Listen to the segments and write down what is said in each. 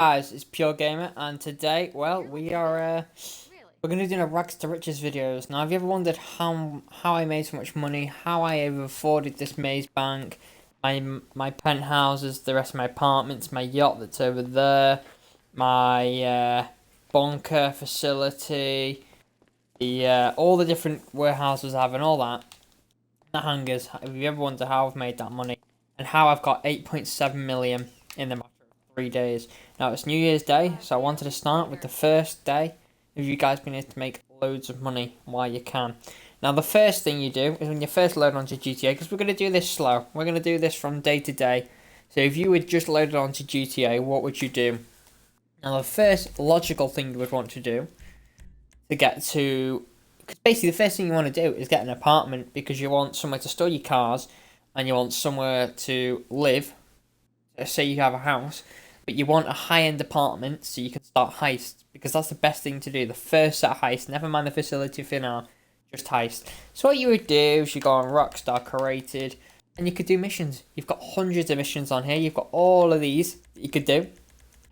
Guys, it's Pure Gamer, and today, well, we're gonna be doing a rags to riches videos. Now, have you ever wondered how I made so much money, how I ever afforded this maze bank, my penthouses, the rest of my apartments, my yacht that's over there, my bunker facility, the all the different warehouses I have and all that, the hangars. Have you ever wondered how I've made that money and how I've got 8.7 million in the matter of 3 days? Now it's New Year's Day, so I wanted to start with the first day of you guys being able to make loads of money while you can. Now the first thing you do is when you first load onto GTA, because we're going to do this slow. We're going to do this from day to day. So if you would just load it onto GTA, what would you do? Now the first logical thing you would want to do to get to, because basically the first thing you want to do is get an apartment because you want somewhere to store your cars and you want somewhere to live. Say you have a house, but you want a high-end apartment so you can start heists, because that's the best thing to do. The first set of heists, never mind the facility for now, just heist. So what you would do is you go on Rockstar Created and you could do missions. You've got hundreds of missions on here. You've got all of these that you could do.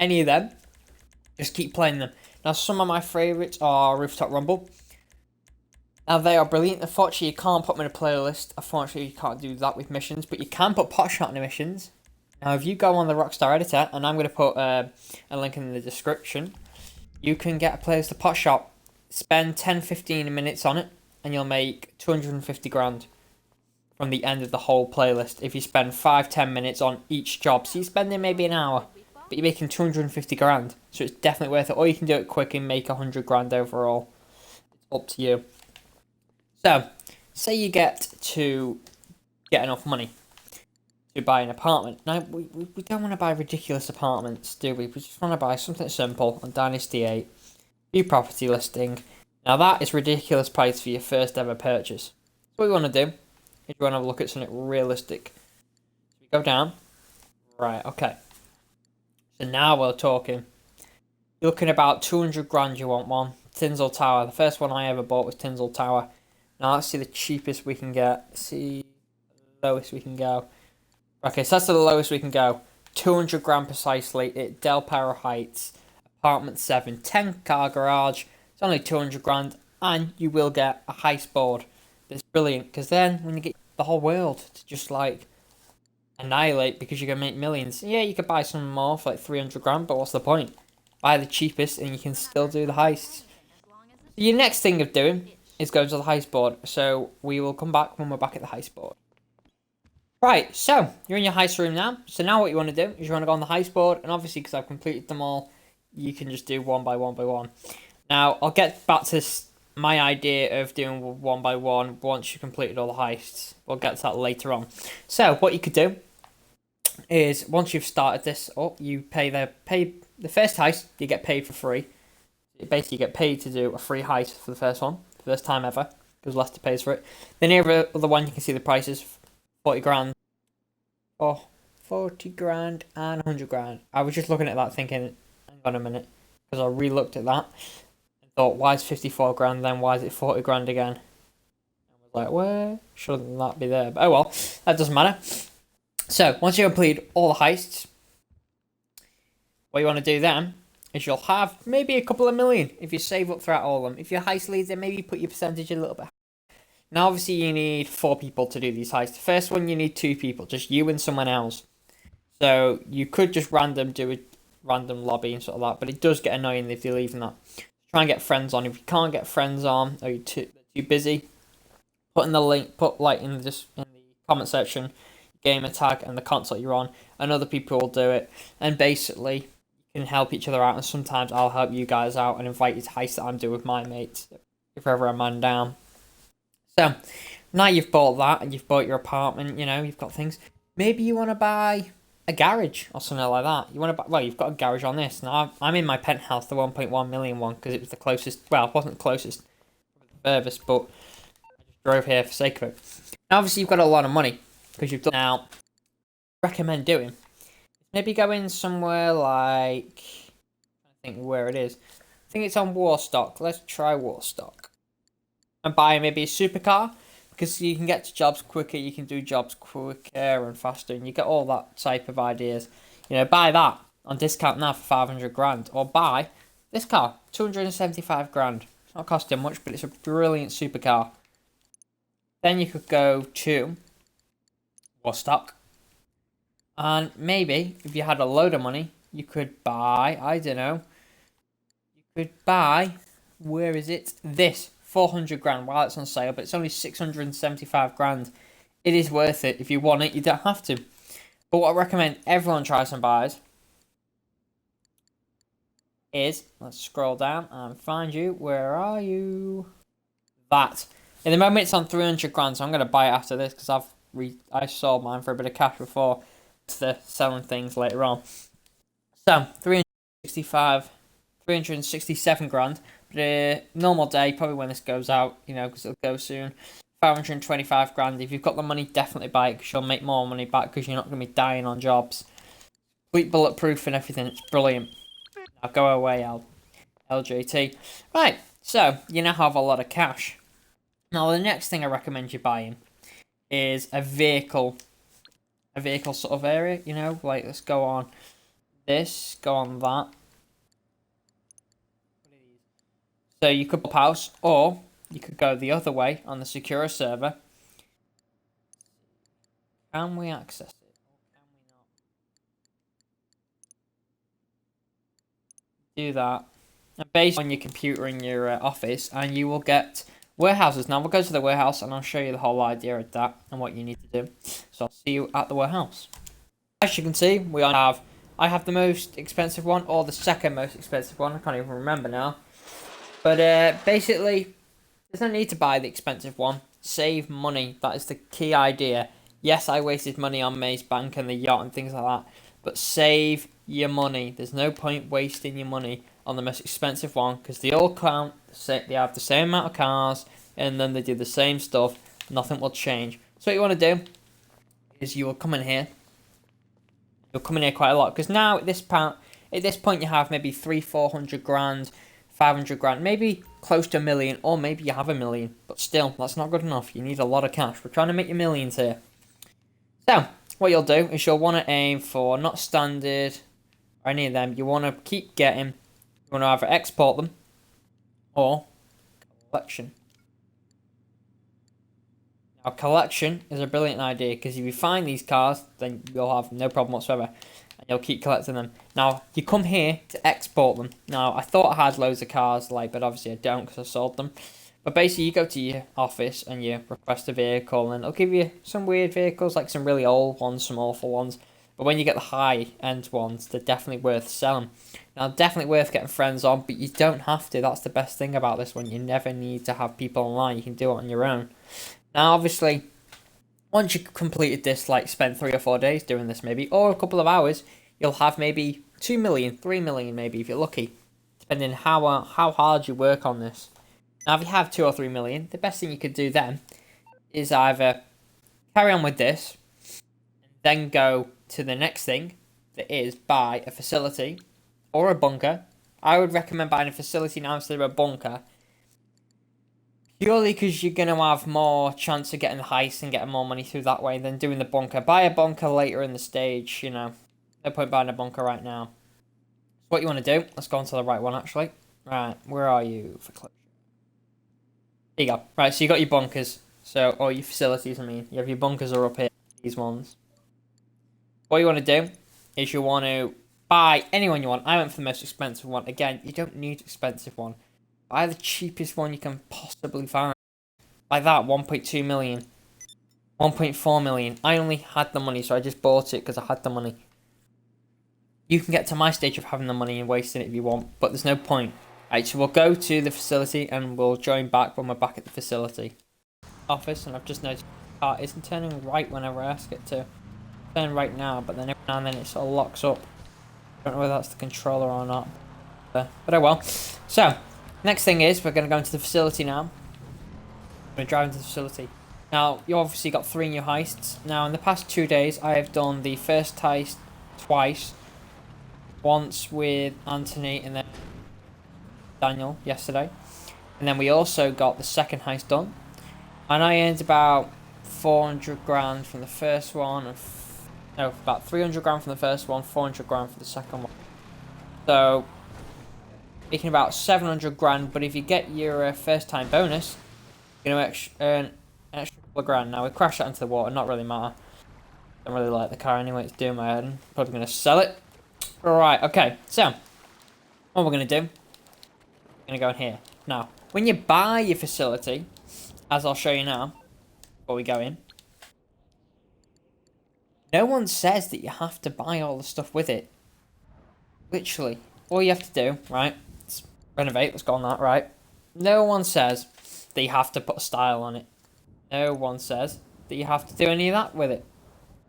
Any of them, just keep playing them. Now some of my favourites are Rooftop Rumble. Now they are brilliant. Unfortunately you can't put them in a playlist. Unfortunately you can't do that with missions, but you can put Potshot in the missions. Now, if you go on the Rockstar editor, and I'm going to put a link in the description, you can get a playlist of Potshot. Spend 10-15 minutes on it, and you'll make 250 grand from the end of the whole playlist. If you spend 5-10 minutes on each job, so you're spending maybe an hour, but you're making 250 grand. So it's definitely worth it. Or you can do it quick and make 100 grand overall. It's up to you. So, say you get enough money to buy an apartment. Now, we don't want to buy ridiculous apartments, do we? We just want to buy something simple on Dynasty 8. View property listing. Now, that is ridiculous price for your first ever purchase. So what we want to do is we want to have a look at something realistic. So we go down. Right, okay. So now we're talking. You're looking about 200 grand you want one. Tinsel Tower. The first one I ever bought was Tinsel Tower. Now, let's see the cheapest we can get. Let's see the lowest we can go. Okay, so that's the lowest we can go. 200 grand precisely at Del Perro Heights, apartment 7, 10 car garage. It's only 200 grand, and you will get a heist board. It's brilliant, because then when you get the whole world to just like annihilate because you're going to make millions. Yeah, you could buy some more for like 300 grand, but what's the point? Buy the cheapest and you can still do the heists. Your next thing of doing is go to the heist board. So we will come back when we're back at the heist board. Right, so you're in your heist room now. So now what you want to do is you want to go on the heist board, and obviously because I've completed them all, you can just do one by one by one. Now I'll get back to my idea of doing one by one once you've completed all the heists. We'll get to that later on. So what you could do is once you've started this up, you pay the first heist. You get paid for free. You basically get paid to do a free heist for the first one, first time ever, because Leicester pays for it. Then every other one you can see the prices. 40 grand. Oh, 40 grand and 100 grand. I was just looking at that thinking, hang on a minute, because I re-looked at that and thought, why is 54 grand then? Why is it 40 grand again? I was like, where shouldn't that be there? But oh well, that doesn't matter. So, once you complete all the heists, what you want to do then is you'll have maybe a couple of million if you save up throughout all of them. If you're heist leads, then maybe put your percentage a little bit. Now, obviously, you need 4 people to do these heists. The first one, you need 2 people, just you and someone else. So, you could just do a random lobby and sort of that, but it does get annoying if you're leaving that. Try and get friends on. If you can't get friends on, or you're too busy, put in the link, put like in the comment section, gamer tag and the console you're on, and other people will do it. And basically, you can help each other out, and sometimes I'll help you guys out and invite you to heists that I'm doing with my mates, if ever I'm man down. So, now you've bought that and you've bought your apartment, you know, you've got things. Maybe you want to buy a garage or something like that. You want to buy, well, you've got a garage on this. Now, I'm in my penthouse, the 1.1 million one, because it was the closest, well, it wasn't the closest, the furthest, but I just drove here for the sake of it. Now, obviously, you've got a lot of money, because you've done. Now, recommend doing, maybe going somewhere like, I think where it is. I think it's on Warstock. Let's try Warstock. And buy maybe a supercar, because you can get to jobs quicker, you can do jobs quicker and faster, and you get all that type of ideas. You know, buy that on discount now for 500 grand. Or buy this car, 275 grand. It's not costing much, but it's a brilliant supercar. Then you could go to Woodstock. And maybe, if you had a load of money, you could buy, I don't know, you could buy, where is it? This, 400 grand while it's on sale, but it's only 675 grand. It is worth it. If you want it, you don't have to. But what I recommend everyone tries and buys is, let's scroll down and find you. Where are you? That. In the moment, it's on 300 grand, so I'm going to buy it after this because I sold mine for a bit of cash before the selling things later on. So, 367 grand. But normal day, probably when this goes out, you know, because it'll go soon. 525 grand. If you've got the money, definitely buy it because you'll make more money back because you're not going to be dying on jobs. Complete bulletproof and everything. It's brilliant. Now go away, LJT. Right, so you now have a lot of cash. Now the next thing I recommend you buying is a vehicle sort of area, you know, like let's go on this, go on that. So you could build a house, or you could go the other way on the secure server. Can we access it, or can we not? Do that. And based on your computer in your office, and you will get warehouses. Now we'll go to the warehouse and I'll show you the whole idea of that and what you need to do. So I'll see you at the warehouse. As you can see, I have the most expensive one, or the second most expensive one. I can't even remember now. But basically, there's no need to buy the expensive one. Save money. That is the key idea. Yes, I wasted money on Maze Bank and the yacht and things like that. But save your money. There's no point wasting your money on the most expensive one because they all count. They have the same amount of cars and then they do the same stuff. Nothing will change. So what you want to do is you will come in here. You'll come in here quite a lot because now at this point you have maybe 300-400 grand, 500 grand, maybe close to $1 million, or maybe you have $1 million. But still, that's not good enough. You need a lot of cash. We're trying to make you millions here. So what you'll do is you'll want to aim for not standard or any of them. You want to keep getting. You want to either export them or collection. Now, collection is a brilliant idea because if you find these cars, then you'll have no problem whatsoever. And you'll keep collecting them. Now, you come here to export them. Now, I thought I had loads of cars, but obviously I don't because I sold them. But basically, you go to your office and you request a vehicle, and it'll give you some weird vehicles, like some really old ones, some awful ones. But when you get the high-end ones, they're definitely worth selling. Now, definitely worth getting friends on, but you don't have to. That's the best thing about this one. You never need to have people online. You can do it on your own. Now, obviously, once you've completed this, spend 3 or 4 days doing this maybe, or a couple of hours, you'll have maybe 2 million, 3 million maybe, if you're lucky, depending how hard you work on this. Now, if you have 2 or 3 million, the best thing you could do then is either carry on with this, and then go to the next thing, that is buy a facility or a bunker. I would recommend buying a facility now instead of a bunker, purely because you're going to have more chance of getting the heist and getting more money through that way than doing the bunker. Buy a bunker later in the stage, you know. No point buying a bunker right now. So what you want to do, let's go on to the right one actually. Right, where are you for collection? There you go. Right, so you got your bunkers. Or your facilities, I mean. You have your bunkers are up here, these ones. What you want to do is you want to buy any one you want. I went for the most expensive one. Again, you don't need an expensive one. Buy the cheapest one you can possibly find. Like that, 1.2 million. 1.4 million. I only had the money, so I just bought it because I had the money. You can get to my stage of having the money and wasting it if you want, but there's no point. Right, so we'll go to the facility and we'll join back when we're back at the facility. Office, and I've just noticed the car isn't turning right whenever I ask it to. Turn right now, but then every now and then it sort of locks up. I don't know whether that's the controller or not. But oh well. So, next thing is we're going to go into the facility now. I'm going to drive into the facility. Now, you obviously got 3 new heists. Now, in the past 2 days, I have done the first heist twice. Once with Anthony and then Daniel yesterday. And then we also got the second heist done. And I earned about 400 grand from the first one. No, about 300 grand from the first one, 400 grand for the second one. So, making about 700 grand, but if you get your first time bonus, you're going to earn an extra couple of grand. Now, we crash that into the water, not really matter. Don't really like the car anyway, it's doing my head. Probably going to sell it. Alright, okay, so, what we're going to do, we're going to go in here. Now, when you buy your facility, as I'll show you now, before we go in, no one says that you have to buy all the stuff with it. Literally, all you have to do, right, let's renovate, let's go on that, right? No one says that you have to put a style on it. No one says that you have to do any of that with it.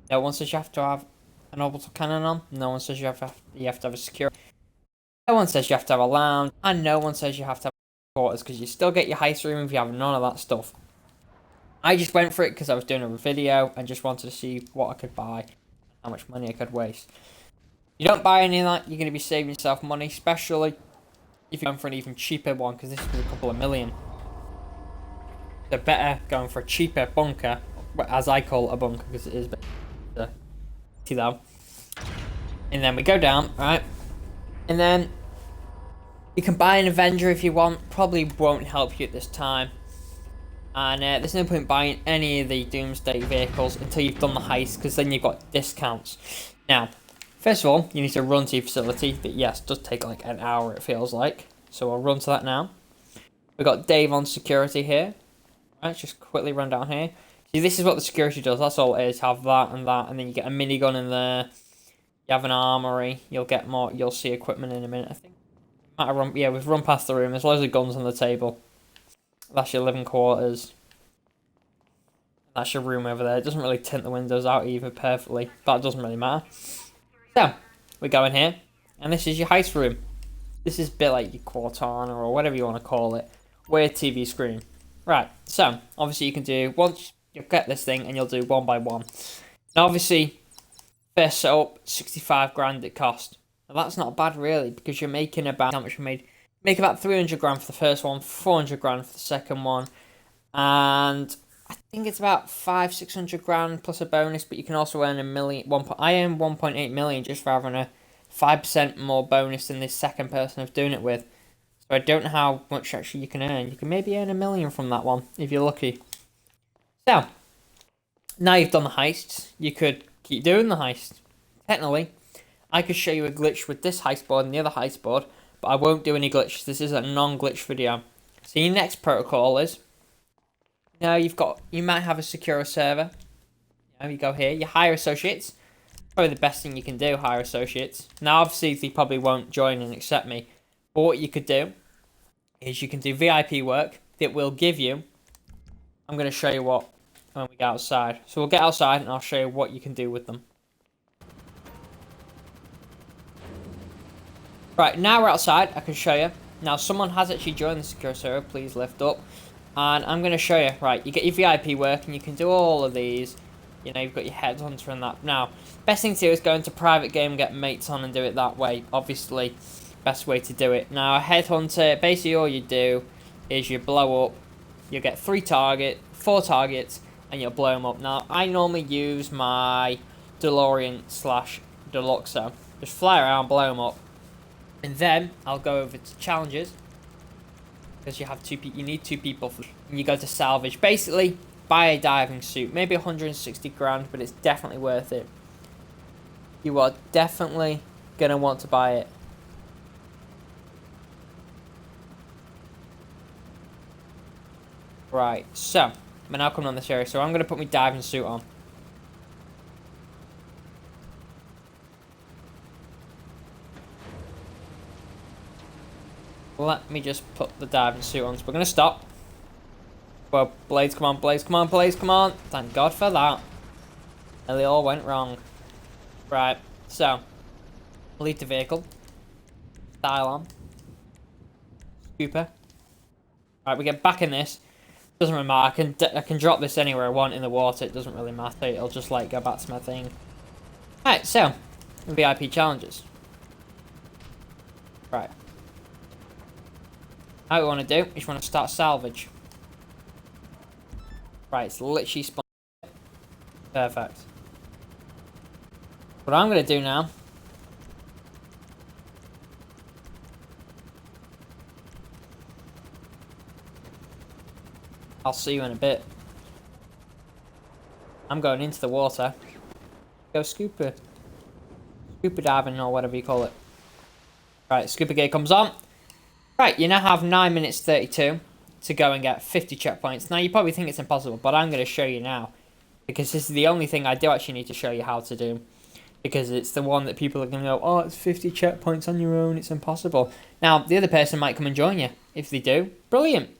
No one says you have to have an orbital cannon on. No one says you have to have a security. No one says you have to have a lounge. And no one says you have to have quarters, because you still get your heist room if you have none of that stuff. I just went for it because I was doing a video and just wanted to see what I could buy, how much money I could waste. You don't buy any of that, you're going to be saving yourself money, especially if you're going for an even cheaper one, because this is a couple of million. So better going for a cheaper bunker, as I call it a bunker, because it is better. See that? And then we go down, right? And then you can buy an Avenger if you want, probably won't help you at this time. And there's no point buying any of the Doomsday vehicles until you've done the heist, because then you've got discounts. Now, first of all, you need to run to your facility. That, yes, does take like an hour, it feels like. So I'll run to that now. We've got Dave on security here. Right, just quickly run down here. See, this is what the security does. That's all it is. Have that, and then you get a minigun in there. You have an armory. You'll get more. You'll see equipment in a minute, I think. Yeah, we've run past the room. There's loads of guns on the table. That's your living quarters. That's your room over there. It doesn't really tint the windows out either perfectly, but it doesn't really matter. So, we go in here, and this is your heist room. This is a bit like your Cortana, or whatever you want to call it. Weird TV screen. Right, so, obviously you can do, once you get this thing, and you'll do one by one. Now, obviously, first setup, 65 grand it cost. Now, that's not bad, really, because you're making about, how much we made? Make about 300 grand for the first one, 400 grand for the second one, and I think it's about 500-600 grand plus a bonus, but you can also earn a million. I earned 1.8 million just for having a 5% more bonus than this second person of doing it with. So I don't know how much actually you can earn. You can maybe earn 1 million from that one if you're lucky. So now you've done the heists, you could keep doing the heist. Technically, I could show you a glitch with this heist board and the other heist board, but I won't do any glitches. This is a non-glitch video. So your next protocol is, you might have a secure server. You go here, you hire associates. Probably the best thing you can do, hire associates. Now obviously they probably won't join and accept me. But what you could do is you can do VIP work that will give you, I'm going to show you what when we get outside. So we'll get outside and I'll show you what you can do with them. Right, now we're outside, I can show you. Now someone has actually joined the secure server, please lift up. And I'm going to show you, right, you get your VIP work and you can do all of these. You know, you've got your Headhunter and that. Now, best thing to do is go into private game, get mates on and do it that way. Obviously, best way to do it. Now, a Headhunter, basically all you do is you blow up. You'll get 4 targets, and you'll blow them up. Now, I normally use my DeLorean / Deluxo. Just fly around, blow them up. And then, I'll go over to challenges. Because you need 2 people. And you go to salvage. Basically, buy a diving suit. Maybe 160 grand, but it's definitely worth it. You are definitely going to want to buy it. Right, so, we're now coming on this area. So I'm going to put my diving suit on. Let me just put the diving suit on. So we're going to stop. Well, blades, come on, blades, come on, blades, come on. Thank God for that. Nearly all went wrong. Right, so. Leave the vehicle. Style on. Scooper. Right, we get back in this. Doesn't really matter. I can drop this anywhere I want in the water. It doesn't really matter. It'll just, like, go back to my thing. Right, so. VIP challenges. Right. How we want to do is we want to start salvage. Right, it's literally spawned. Perfect. What I'm going to do now I'll see you in a bit. I'm going into the water. Go scuba diving or whatever you call it. Right, scuba gear comes on. Right, you now have 9 minutes 32 to go and get 50 checkpoints. Now, you probably think it's impossible, but I'm going to show you now. Because this is the only thing I do actually need to show you how to do. Because it's the one that people are going to go, oh, it's 50 checkpoints on your own, it's impossible. Now, the other person might come and join you. If they do, brilliant.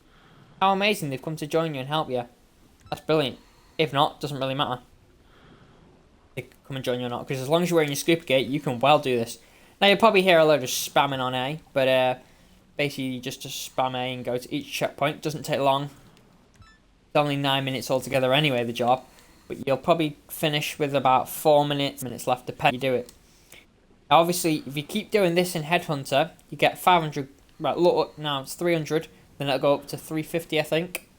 How amazing, they've come to join you and help you. That's brilliant. If not, doesn't really matter. They come and join you or not. Because as long as you're wearing your scuba gear, you can well do this. Now, you'll probably hear a load of spamming on A, but basically just spam A and go to each checkpoint. Doesn't take long. It's only 9 minutes altogether anyway, the job. But you'll probably finish with about 4 minutes left to pay. You do it. Now, obviously, if you keep doing this in Headhunter, you get 500. Right, look, now it's 300. Then it'll go up to 350, I think.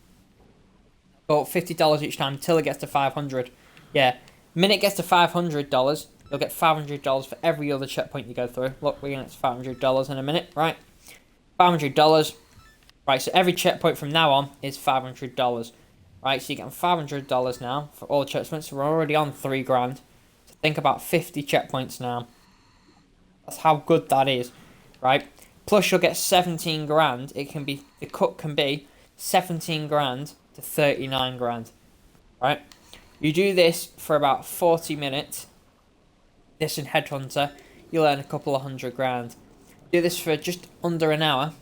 Go up $50 each time until it gets to 500. Yeah, the minute it gets to $500, you'll get $500 for every other checkpoint you go through. Look, we're going to get $500 in a minute, right? $500. Right, so every checkpoint from now on is $500. Right, so you're getting $500 now for all the checkpoints. So we're already on $3,000. So think about 50 checkpoints now. That's how good that is, right? Plus you'll get 17 grand. It can be, the cut can be 17 grand to 39 grand, right? You do this for about 40 minutes. This in Headhunter, you'll earn a couple of $100,000. Do this for just under an hour.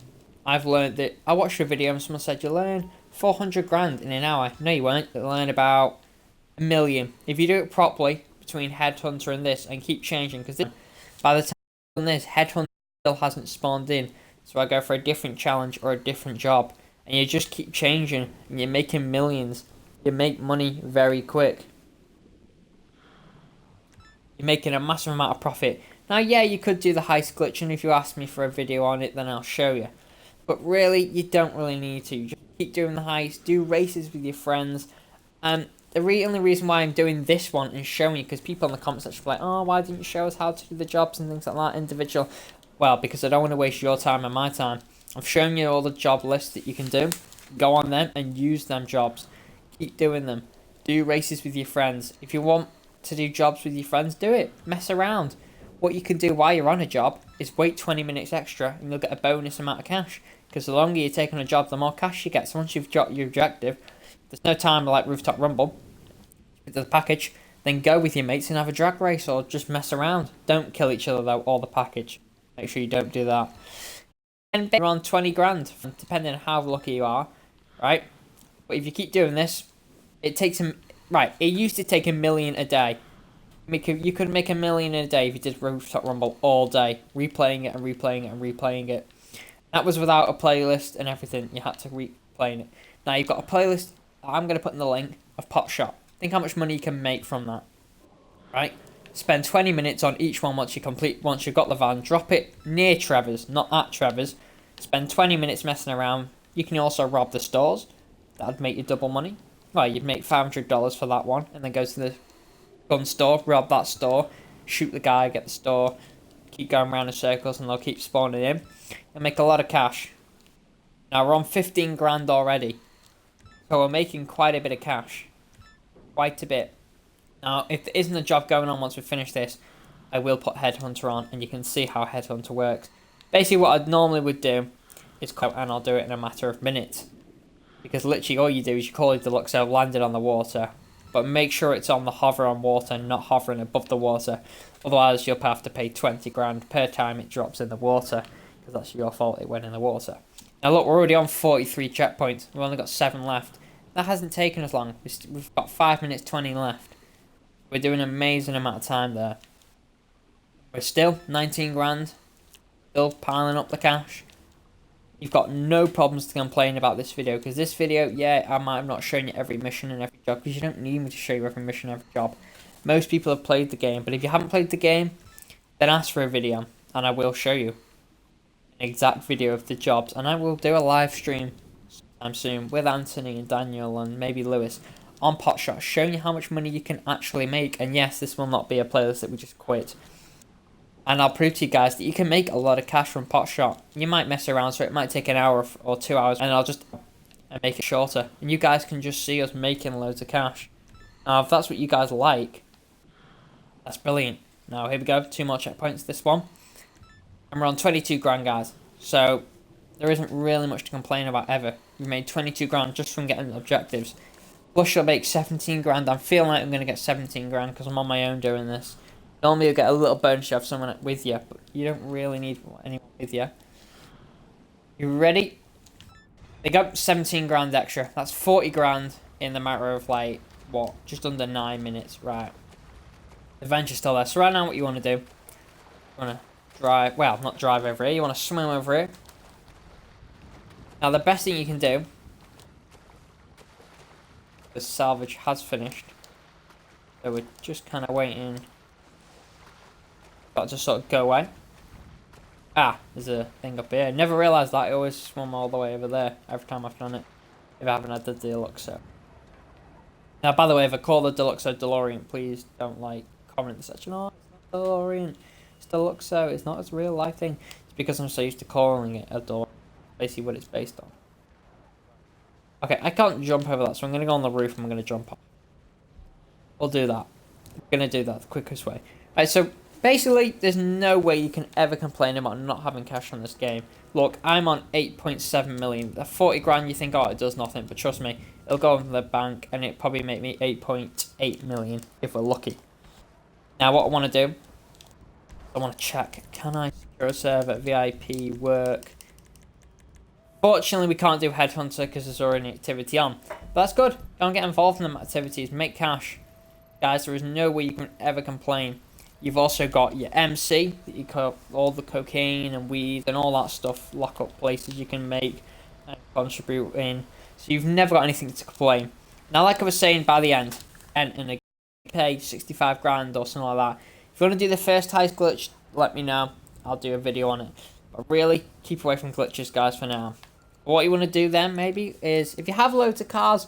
I've learned that, I watched a video and someone said you'll earn 400 grand in an hour. No, you won't. You'll earn about $1 million. If you do it properly, between Headhunter and this, and keep changing, because by the time I've done this, Headhunter still hasn't spawned in. So I go for a different challenge or a different job. And you just keep changing, and you're making millions. You make money very quick. You're making a massive amount of profit. Now, yeah, you could do the heist glitch, and if you ask me for a video on it, then I'll show you. But really, you don't really need to. Just keep doing the heist, do races with your friends. And the only reason why I'm doing this one and showing you, because people in the comments section are like, oh, why didn't you show us how to do the jobs and things like that, individual? Well, because I don't want to waste your time and my time. I've shown you all the job lists that you can do. Go on them and use them jobs. Keep doing them. Do races with your friends. If you want to do jobs with your friends, do it. Mess around. What you can do while you're on a job is wait 20 minutes extra and you'll get a bonus amount of cash. Because the longer you take on a job, the more cash you get. So once you've got your objective, there's no time like Rooftop Rumble. With the package, then go with your mates and have a drag race or just mess around. Don't kill each other though, or the package. Make sure you don't do that. And you're on 20 grand, depending on how lucky you are, right? But if you keep doing this, it takes right, it used to take $1 million a day. You could make $1 million in a day if you did Rooftop Rumble all day, replaying it and replaying it and replaying it. That was without a playlist and everything. You had to replay it. Now you've got a playlist that I'm going to put in the link of Pot Shot. Think how much money you can make from that, right? Spend 20 minutes on each one once you've got the van. Drop it near Trevor's, not at Trevor's. Spend 20 minutes messing around. You can also rob the stores. That'd make you double money. Well, you'd make $500 for that one, and then go to the gun store, rob that store, shoot the guy, get the store, keep going around in circles, and they'll keep spawning in, and make a lot of cash. Now we're on 15 grand already, so we're making quite a bit of cash, quite a bit. Now, if there isn't a job going on once we finish this, I will put Headhunter on, and you can see how Headhunter works. Basically, what I normally would do is call, and I'll do it in a matter of minutes. Because literally all you do is you call it Deluxo, landed on the water. But make sure it's on the hover on water, not hovering above the water. Otherwise, you'll have to pay 20 grand per time it drops in the water. Because that's your fault it went in the water. Now look, we're already on 43 checkpoints. We've only got 7 left. That hasn't taken us long. We've got 5 minutes 20 left. We're doing an amazing amount of time there. We're still 19 grand. Still piling up the cash. You've got no problems to complain about this video, because this video, yeah, I might have not shown you every mission and every job, because you don't need me to show you every mission and every job. Most people have played the game, but if you haven't played the game, then ask for a video, and I will show you an exact video of the jobs, and I will do a live stream sometime soon with Anthony and Daniel and maybe Lewis on Potshot, showing you how much money you can actually make. And yes, this will not be a playlist that we just quit. And I'll prove to you guys that you can make a lot of cash from Potshot. You might mess around, so it might take an hour or 2 hours, and I'll just and make it shorter. And you guys can just see us making loads of cash. Now, if that's what you guys like, that's brilliant. Now, here we go. 2 more checkpoints this one. And we're on 22 grand, guys. So, there isn't really much to complain about ever. We made 22 grand just from getting the objectives. Plus, you'll make 17 grand. I'm feeling like I'm going to get 17 grand because I'm on my own doing this. Normally, you'll get a little bonus, you have someone with you, but you don't really need anyone with you. You ready? They got 17 grand extra. That's 40 grand in the matter of, like, what? Just under 9 minutes. Right. The adventure's still there. So right now, what you want to do, you want to drive, well, not drive over here. You want to swim over here. Now, the best thing you can do, the salvage has finished. So we're just kind of waiting. Got to sort of go away. Ah, there's a thing up here. Never realised that. I always swum all the way over there every time I've done it. If I haven't had the Deluxo. Now, by the way, if I call the Deluxo DeLorean, please don't, like, comment in the section. Oh, it's not DeLorean. It's Deluxo. It's not a real life thing. It's because I'm so used to calling it a DeLorean. Basically what it's based on. Okay, I can't jump over that, so I'm going to go on the roof and I'm going to jump off. We'll do that. I'm going to do that the quickest way. Right, so basically, there's no way you can ever complain about not having cash on this game. Look, I'm on 8.7 million. That 40 grand, you think, oh, it does nothing. But trust me, it'll go into the bank and it'll probably make me 8.8 million if we're lucky. Now, what I want to do, I want to check, can I secure a server, VIP, work? Fortunately, we can't do Headhunter because there's already an activity on. But that's good. Don't get involved in them activities. Make cash. Guys, there is no way you can ever complain. You've also got your MC, that you got all the cocaine and weed and all that stuff, lock up places you can make and contribute in. So you've never got anything to complain. Now, like I was saying, by the end, and a pay 65 grand or something like that. If you want to do the first heist glitch, let me know. I'll do a video on it. But really, keep away from glitches, guys, for now. What you want to do then, maybe, is if you have loads of cars,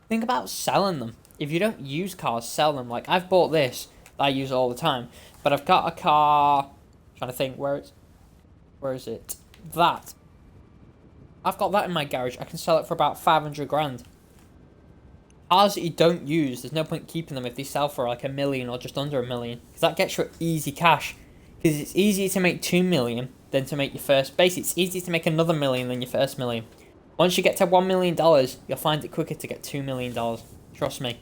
think about selling them. If you don't use cars, sell them. Like, I've bought this. I use it all the time. But I've got a car, I'm trying to think, where is it? That. I've got that in my garage. I can sell it for about 500 grand. Cars that you don't use, there's no point keeping them if they sell for like $1 million or just under $1 million. Because that gets you easy cash. Because it's easier to make 2 million than to make your first base. It's easier to make another $1 million than your first $1 million. Once you get to $1 million, you'll find it quicker to get $2 million. Trust me.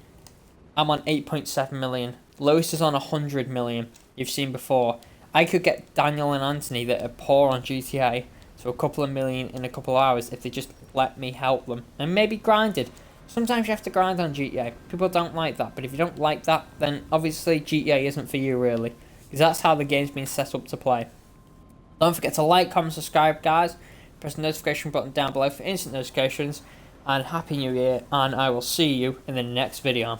I'm on 8.7 million. Lewis is on 100 million. You've seen before. I could get Daniel and Anthony that are poor on GTA to a couple of million in a couple of hours if they just let me help them. And maybe grinded. Sometimes you have to grind on GTA. People don't like that. But if you don't like that, then obviously GTA isn't for you really. Because that's how the game's been set up to play. Don't forget to like, comment, subscribe, guys. Press the notification button down below for instant notifications. And Happy New Year. And I will see you in the next video.